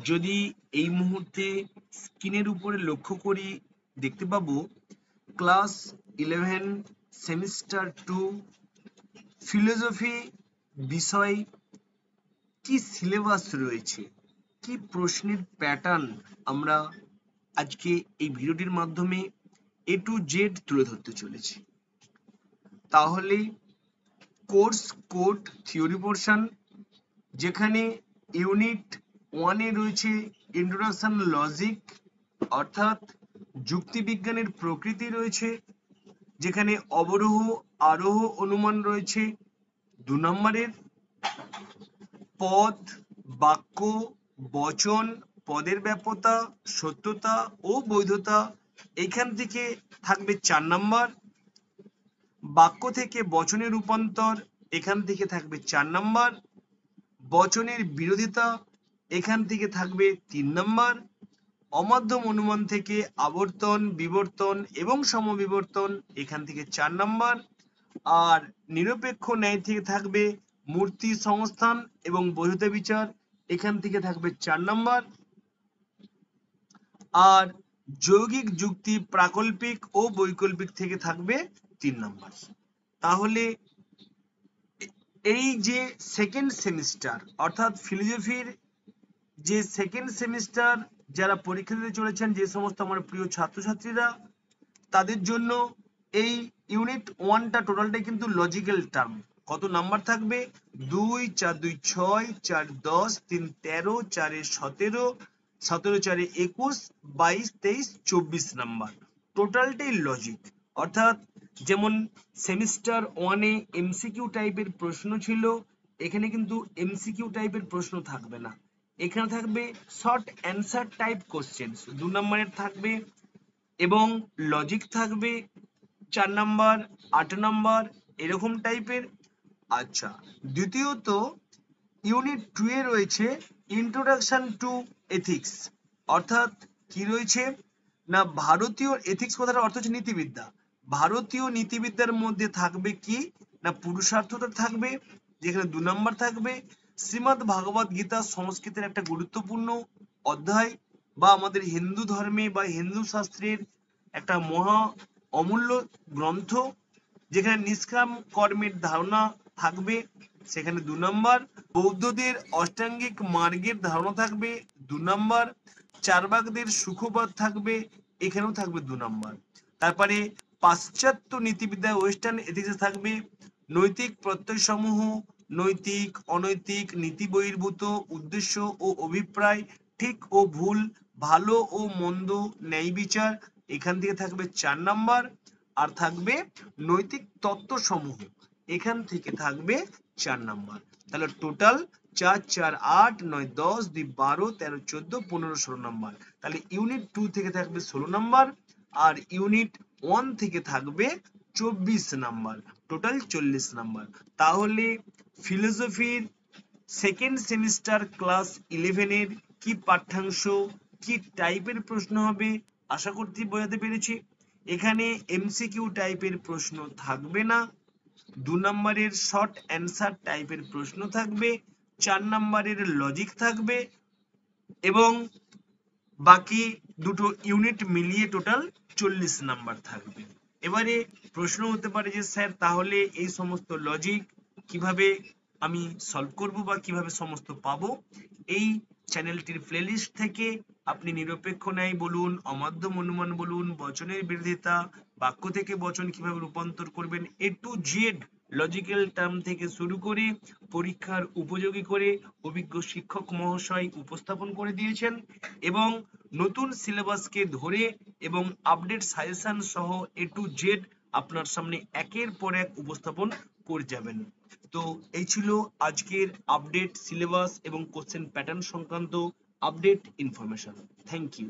যদি এই মুহূর্তে স্ক্রিনের উপরে লক্ষ্য করি, দেখতে পাবো ক্লাস 11 সেমিস্টার 2 ফিলোসফি বিষয় কি সিলেবাস রয়েছে, কি প্রশ্নের প্যাটার্ন আমরা আজকে এই ভিডিওটির মাধ্যমে A to Z তুলে ধরতে চলেছি। তাহলে কোর্স কোড থিওরি পোর্শন, যেখানে ইউনিট 1 এ রয়েছে ইন্ট্রোডাকশন লজিক অর্থাৎ যুক্তিবিজ্ঞানের প্রকৃতি রয়েছে, যেখানে অবরোহ আরোহ অনুমান রয়েছে 2 নম্বরের। পদ, বাক্য, বচন, পদের ব্যাপ্যতা, সত্যতা ও বৈধতা এখান থেকে থাকবে 4 নম্বর। বাক্য থেকে বচনে রূপান্তর এখান থেকে থাকবে 4 নম্বর। বচনের বিরোধিতা এখান থেকে থাকবে 3 নম্বর। অমাধ্যম অনুমান থেকে আবর্তন, বিবর্তন এবং সমবিবর্তন এখান থেকে 4 নম্বর। আর নিরপেক্ষ ন্যায় থেকে থাকবে মূর্তি সংস্থান এবং বৈধতা বিচার এখান থেকে থাকবে 4 নম্বর। আর যৌগিক যুক্তি প্রাকল্পিক ও বৈকল্পিক থেকে থাকবে 3 নম্বর। তাহলে এই যে সেকেন্ড সেমিস্টার অর্থাৎ ফিলোসফির যে সেকেন্ড সেমিস্টার যারা পরীক্ষা দিতে চলেছেন, যে সমস্ত আমার প্রিয় ছাত্রছাত্রীরা, তাদের জন্য এই ইউনিট 1টা টোটালটাই কিন্তু লজিক্যাল টার্ম। কত নাম্বার থাকবে? 2 4 2 6 4 10 3 13 4 17 17 4 21 22 23 24 নাম্বার টোটালটাই লজিক। অর্থাৎ যেমন সেমিস্টার 1 এ এমসিকিউ টাইপের প্রশ্ন ছিল, এখানে কিন্তু এমসিকিউ টাইপের প্রশ্ন থাকবে না, এখানে থাকবে শর্ট অ্যান্সার টাইপ কোশ্চেন 2 নম্বরের থাকবে এবং লজিক থাকবে 4 নাম্বার 8 নাম্বার এরকম টাইপের। আচ্ছা, দ্বিতীয়ত ইউনিট 2 এ রয়েছে ইন্ট্রোডাকশন টু এথিক্স। অর্থাৎ কি রয়েছে না, ভারতীয় এথিক্স কথার অর্থ হচ্ছে নীতিবিদ্যা। ভারতীয় নীতিবিদ্যার মধ্যে থাকবে কি না, পুরুষার্থতা থাকবে, যেখানে 2 নাম্বার থাকবে। শ্রীমদ্ ভাগবত গীতা সংস্কৃতের একটা গুরুত্বপূর্ণ অধ্যায় বা আমাদের হিন্দু ধর্মে বা হিন্দু শাস্ত্রের একটা মহা অমূল্য গ্রন্থ, যেখানে নিষ্কাম কর্মের ধারণা থাকবে, সেখানে 2 নম্বর। বৌদ্ধদের অষ্টাঙ্গিক মার্গের ধারণা থাকবে 2 নম্বর। চার্বাকদের সুখবাদ থাকবে, এখানেও থাকবে 2 নম্বর। তারপরে পাশ্চাত্য নীতিবিদ্যা ওয়েস্টার্ন এথিক্সে থাকবে নৈতিক প্রত্যয় সমূহ, নৈতিক অনৈতিক নীতি বহির্ভূত উদ্দেশ্য ও অভিপ্রায়, ঠিক ও ভুল, ভালো ও মন্দ, ন্যায় বিচার এখান থেকে থাকবে 4 নম্বর। আর থাকবে নৈতিক তত্ত্ব সমূহ, এখান থেকে থাকবে 4 নম্বর। তাহলে টোটাল 4 4 8 9 10 2 12 13 14 15 16 নম্বর। তাহলে ইউনিট 2 থেকে থাকবে 16 নম্বর আর ইউনিট 1 থেকে থাকবে 24 নম্বর, টোটাল 40 নম্বর। তাহলে ফিলোসফির সেকেন্ড সেমিস্টার ক্লাস 11 এর কি পাঠ্যাংশ, কি টাইপের প্রশ্ন হবে আশা করতে বোঝাতে পেরেছি। এখানে এমসিকিউ টাইপের প্রশ্ন থাকবে না, 2 নম্বরের শর্ট অ্যান্সার টাইপের প্রশ্ন থাকবে, 4 নম্বরের লজিক থাকবে এবং বাকি দুটো ইউনিট মিলিয়ে টোটাল 40 নাম্বার থাকবে। এবারে প্রশ্ন হতে পারে যে স্যার তাহলে এই সমস্ত লজিক কিভাবে আমি সলভ করব বা কিভাবে সমস্ত পাবো? এই চ্যানেলটির প্লেলিস্ট থেকে আপনি নিরপেক্ষ ন্যায় বলুন, অমাধ্যম অনুমান বলুন, বচনের বিরোধিতা, বাক্য থেকে বচন কিভাবে রূপান্তর করবেন, A to Z logical term থেকে শুরু করে পরীক্ষার উপযোগী করে অভিজ্ঞ শিক্ষক মহাশয় উপস্থাপন করে দিয়েছেন এবং নতুন সিলেবাসকে ধরে এবং আপডেট সাজেশন সহ A to Z আপনার সামনে একের পর এক উপস্থাপন করে যাবেন। তো এই ছিল আজকের আপডেট সিলেবাস এবং কোশ্চেন প্যাটার্ন সংক্রান্ত আপডেট ইনফরমেশন। Thank you.